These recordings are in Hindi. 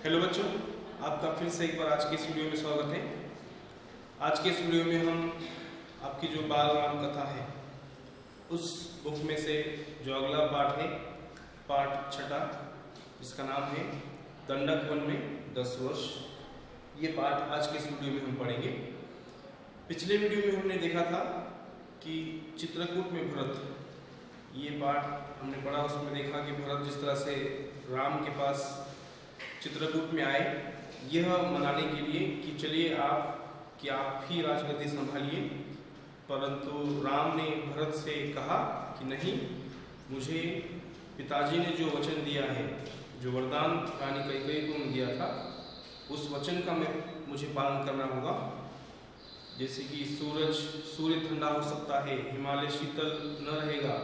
हेलो बच्चों, आपका फिर से एक बार आज के इस वीडियो में स्वागत है। आज के इस वीडियो में हम आपकी जो बाल राम कथा है उस बुक में से जो अगला पाठ है, पाठ छठा, जिसका नाम है दंडक वन में 10 वर्ष, ये पाठ आज के इस वीडियो में हम पढ़ेंगे। पिछले वीडियो में हमने देखा था कि चित्रकूट में भरत, ये पाठ हमने पढ़ा, उसमें देखा कि भरत जिस तरह से राम के पास चित्रकूट में आए यह मनाने के लिए कि चलिए आप ही राजगद्दी संभालिए, परंतु राम ने भरत से कहा कि नहीं, मुझे पिताजी ने जो वचन दिया है, जो वरदान रानी कैकेयी को दिया था, उस वचन का मुझे पालन करना होगा। जैसे कि सूर्य ठंडा हो सकता है, हिमालय शीतल न रहेगा,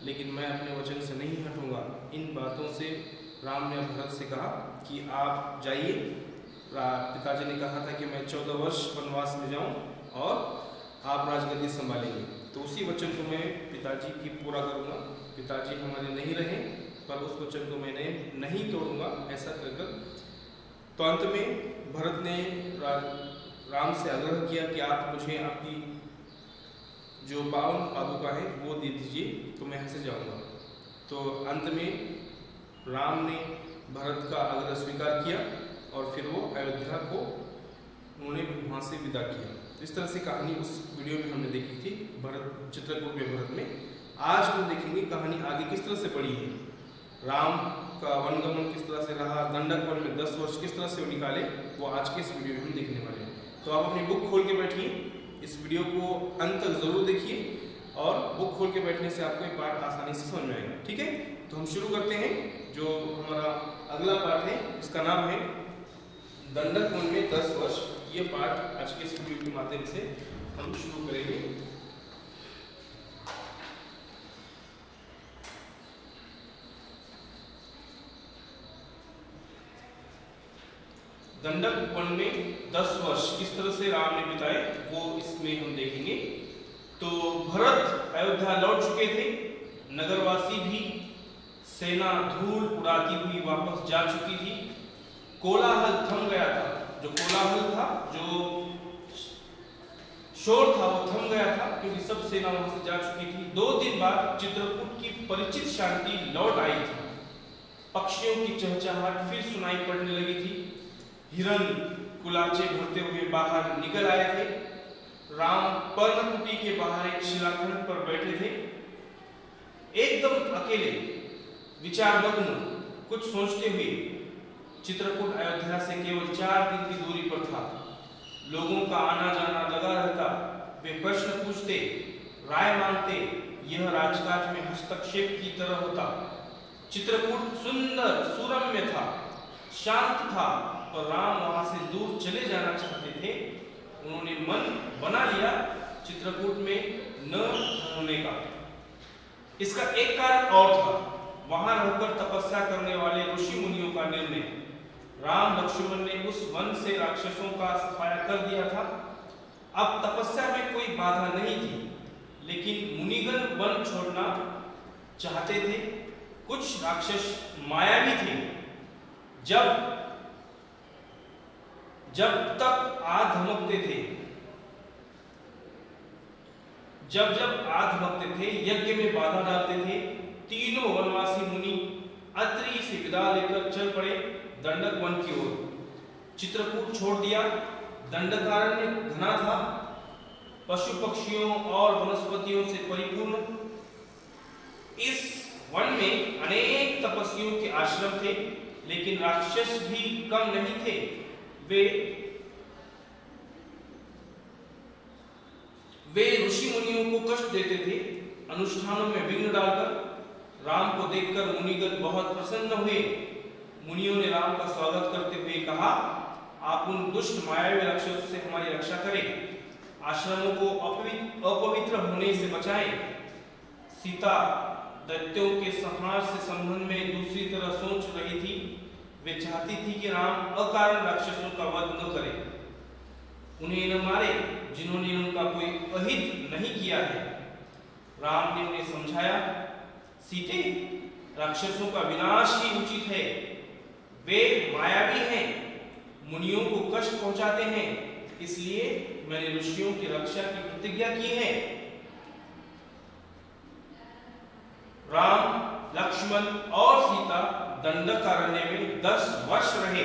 लेकिन मैं अपने वचन से नहीं हटूंगा। इन बातों से राम ने भरत से कहा कि आप जाइए। पिताजी ने कहा था कि मैं 14 वर्ष वनवास में जाऊं और आप राजगद्दी संभालेंगे, तो उसी वचन को मैं पिताजी की पूरा करूंगा। पिताजी हमारे नहीं रहे, पर उस वचन को मैंने नहीं तोड़ूंगा, ऐसा कहकर तो अंत में भरत ने राम से आग्रह किया कि आप मुझे आपकी जो 52 पादुका है वो दे दीजिए, तो मैं यहाँ से जाऊँगा। तो अंत में राम ने भरत का आग्रह स्वीकार किया और फिर वो अयोध्या को उन्होंने वहाँ से विदा किया। इस तरह से कहानी उस वीडियो में हमने देखी थी, भरत चित्रकूट में भरत में। आज हम देखेंगे कहानी आगे किस तरह से बढ़ी है, राम का वनगमन किस तरह से रहा, दंडक वन में 10 वर्ष किस तरह से वो निकाले, वो आज के इस वीडियो में हम देखने वाले हैं। तो आप अपनी बुक खोल के बैठिए, इस वीडियो को अंत तक जरूर देखिए और बुक खोल के बैठने से आपको ये पाठ आसानी से समझ में आएगा। ठीक है, तो हम शुरू करते हैं। जो हमारा अगला पाठ है, इसका नाम है दंडक वन में 10 वर्ष। ये पाठ आज के इस वीडियो के माध्यम से हम शुरू करेंगे। दंडक वन में 10 वर्ष किस तरह से राम ने बिताए वो इसमें हम देखेंगे। तो भरत अयोध्या लौट चुके थे, नगरवासी भी सेना धूल उड़ाती हुई वापस जा चुकी थी। कोलाहल थम गया था, जो कोलाहल था, जो शोर था, वो थम गया था, क्योंकि सब सेना वहां से जा चुकी थी। 2 दिन बाद चित्रकूट की परिचित शांति लौट आई थी। पक्षियों की चहचहाहट फिर सुनाई पड़ने लगी थी। हिरन कुलाचे भरते हुए बाहर निकल आए थे। राम पर्णकुटी के बाहर एक शिलाखंड पर बैठे थे, एकदम अकेले, विचारमग्न, कुछ सोचते हुए। चित्रकूट अयोध्या से केवल 4 दिन की दूरी पर था। लोगों का आना जाना लगा रहता, वे प्रश्न पूछते, राय मांगते, यह राजकाज में हस्तक्षेप की तरह होता। चित्रकूट सुंदर सुरम्य था, शांत था, पर राम वहां से दूर चले जाना चाहते थे। उन्होंने मन बना लिया चित्रकूट में न रहने का। इसका एक कारण और था, वहां रहकर तपस्या करने वाले ऋषि मुनियों का निर्णय। राम लक्ष्मण ने उस वन से राक्षसों का सफाया कर दिया था। अब तपस्या में कोई बाधा नहीं थी, लेकिन मुनिगण वन छोड़ना चाहते थे। कुछ राक्षस मायावी थे। जब तक आग धमकते थे, जब आग धमकते थे, यज्ञ में बाधा डालते थे। तीनों वनवासी मुनि अत्रि से विदा लेकर चल पड़े दंडक वन की ओर। चित्रकूट छोड़ दिया। दंडकारण्य घना था, पशु पक्षियों और वनस्पतियों से परिपूर्ण। इस वन में अनेक तपस्वियों के आश्रम थे, लेकिन राक्षस भी कम नहीं थे। वे ऋषि मुनियों को कष्ट देते थे, अनुष्ठानों में विघ्न डालकर। राम को देखकर मुनिगण बहुत प्रसन्न हुए। मुनियों ने राम का स्वागत करते हुए कहा, आप उन दुष्ट मायावी राक्षसों से हमारी रक्षा करें, आश्रमों को अपवित्र होने से बचाएं। सीता दैत्यों के संहार से संबंध में दूसरी तरह सोच रही थी। वे चाहती थी कि राम अकारण राक्षसों का वध न करें, उन्हें न मारे जिन्होंने उनका कोई अहित नहीं किया है। राम ने उन्हें समझाया, सीते, राक्षसों का विनाश ही उचित है। वे मायावी हैं, मुनियों को कष्ट पहुंचाते हैं, इसलिए मैंने ऋषियों की रक्षा की प्रतिज्ञा की है। राम, लक्ष्मण और सीता दंडकारण्य में 10 वर्ष रहे।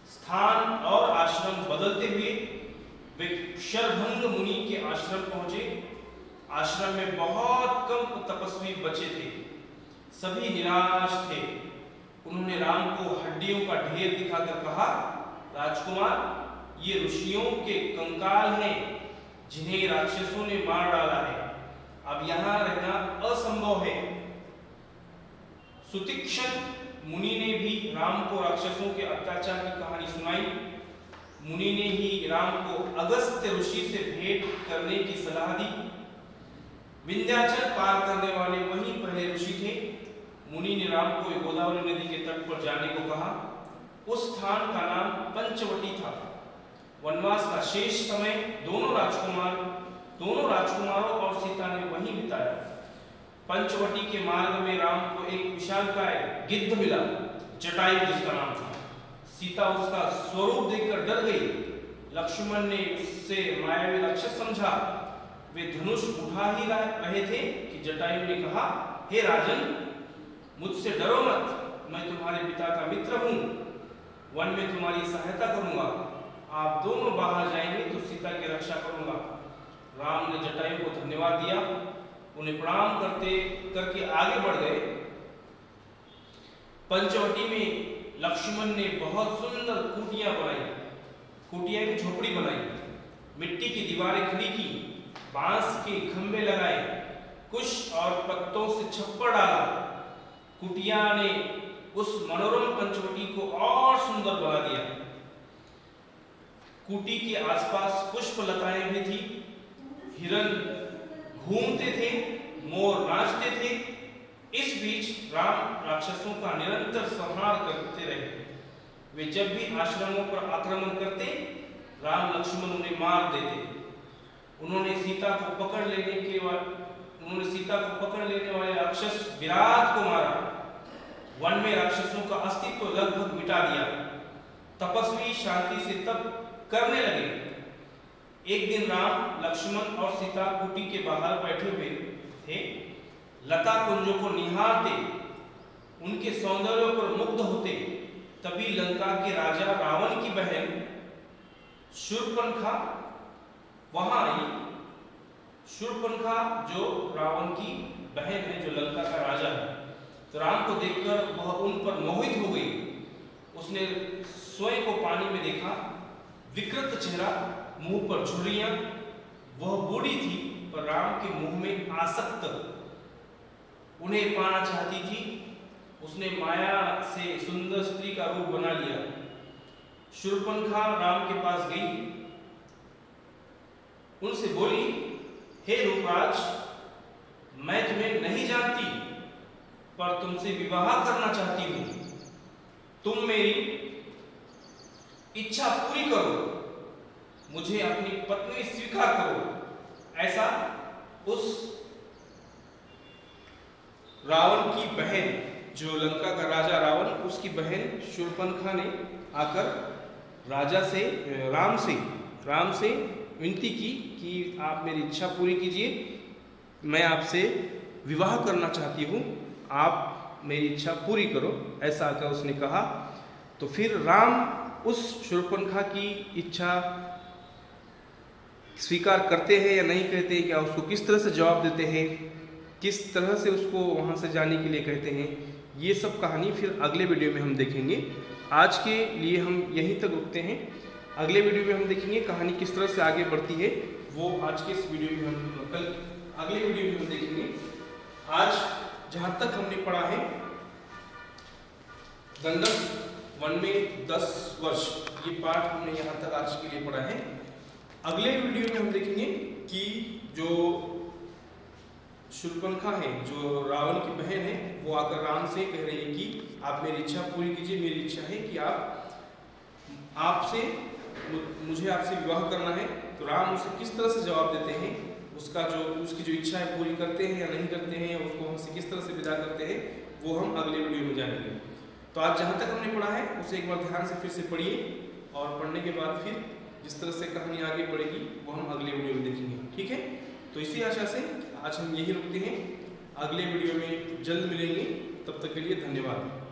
स्थान और आश्रम बदलते हुए वे शरभंग मुनि के आश्रम पहुंचे। आश्रम में बहुत कम तपस्वी बचे थे, सभी निराश थे। उन्होंने राम को हड्डियों का ढेर दिखाकर कहा, राजकुमार, ये ऋषियों के कंकाल हैं जिन्हें राक्षसों ने मार डाला है। अब यहाँ रहना असंभव है। सुतीक्ष्ण मुनि ने भी राम को राक्षसों के अत्याचार की कहानी सुनाई। मुनि ने ही राम को अगस्त्य ऋषि से भेंट करने की सलाह दी। विंध्याचल पार करने वाले वही पहले ऋषि थे। मुनि ने राम को गोदावरी नदी के तट पर जाने को कहा। उस स्थान का नाम पंचवटी था। वनवास का शेष समय दोनों राजकुमारों और सीता ने वहीं बिताया। पंचवटी के मार्ग में राम को एक विशालकाय गिद्ध मिला, जटायु जिसका नाम था। सीता उसका स्वरूप देखकर डर गई। लक्ष्मण ने उससे मायावी राक्षस समझा। वे धनुष उठा ही रहे थे कि जटायु ने कहा, हे राजन, मुझसे डरो मत, मैं तुम्हारे पिता का मित्र हूं, वन में तुम्हारी सहायता करूंगा। आप दोनों बाहर जाएंगे तो सीता की रक्षा करूंगा। राम ने जटायु को धन्यवाद दिया, उन्हें प्रणाम करके आगे बढ़ गए। पंचवटी में लक्ष्मण ने बहुत सुंदर कुटिया बनाई, कुटिया की झोपड़ी बनाई, मिट्टी की दीवारें खड़ी की, बांस के खंभे लगाए, कुश और पत्तों से छप्पर डाला। कुटिया ने उस मनोरम पंचवटी को और सुंदर बना दिया। कुटी के आसपास पुष्प लताएं भी थी। हिरन घूमते थे, मोर नाचते थे। इस बीच राम राक्षसों का निरंतर संहार करते रहे। वे जब भी आश्रमों पर आक्रमण करते, राम लक्ष्मण उन्हें मार देते। उन्होंने सीता को पकड़ लेने वाले राक्षस विराट को मारा। वन में राक्षसों का अस्तित्व लगभग मिटा दिया। तपस्वी शांति से तप करने लगे। एक दिन राम, लक्ष्मण और सीता कुटी के बाहर बैठे हुए थे। लता कुंजों को निहारते, उनके सौंदर्य पर मुग्ध होते। तभी लंका के राजा रावण की बहन शूर्पणखा वहां आई। शूर्पणखा जो रावण की बहन है, जो लंका का राजा है, तो राम को देखकर वह उन पर मोहित हो गई। उसने स्वयं को पानी में देखा, विकृत चेहरा, मुंह पर झुर्रियां। वह बूढ़ी थी पर राम के मुंह में आसक्त, उन्हें पाना चाहती थी। उसने माया से सुंदर स्त्री का रूप बना लिया। शूर्पणखा राम के पास गई, उनसे बोली, हे रूपराज, मैं तुम्हें नहीं जानती पर तुमसे विवाह करना चाहती हूं। तुम मेरी इच्छा पूरी करो, मुझे अपनी पत्नी स्वीकार करो। ऐसा उस रावण की बहन, जो लंका का राजा रावण, उसकी बहन शूर्पणखा ने आकर राम से विनती की कि आप मेरी इच्छा पूरी कीजिए, मैं आपसे विवाह करना चाहती हूँ, आप मेरी इच्छा पूरी करो। ऐसा आकर उसने कहा। तो फिर राम उस शूर्पणखा की इच्छा स्वीकार करते हैं या नहीं कहते हैं, क्या उसको किस तरह से जवाब देते हैं, किस तरह से उसको वहाँ से जाने के लिए कहते हैं, ये सब कहानी फिर अगले वीडियो में हम देखेंगे। आज के लिए हम यहीं तक रुकते हैं। अगले वीडियो में हम देखेंगे कहानी किस तरह से आगे बढ़ती है, वो आज के इस वीडियो में हम कल अगले वीडियो में हम देखेंगे। आज जहाँ तक हमने पढ़ा है, दंडक वन में 10 वर्ष, ये पाठ हमने यहाँ तक आज के लिए पढ़ा है। अगले वीडियो में हम देखेंगे कि जो शूर्पणखा है, जो रावण की बहन है, वो आकर राम से कह रही है कि आप मेरी इच्छा पूरी कीजिए, मेरी इच्छा है कि मुझे आपसे विवाह करना है। तो राम उसे किस तरह से जवाब देते हैं, उसकी जो इच्छा है पूरी करते हैं या नहीं करते हैं, उसको हमसे किस तरह से विदा करते हैं, वो हम अगले वीडियो में जानेंगे। तो आज जहाँ तक हमने पढ़ा है उसे एक बार ध्यान से फिर से पढ़िए और पढ़ने के बाद फिर जिस तरह से कहानी आगे बढ़ेगी वो हम अगले वीडियो में देखेंगे। ठीक है, तो इसी आशा से आज हम यही रुकते हैं। अगले वीडियो में जल्द मिलेंगे, तब तक के लिए धन्यवाद।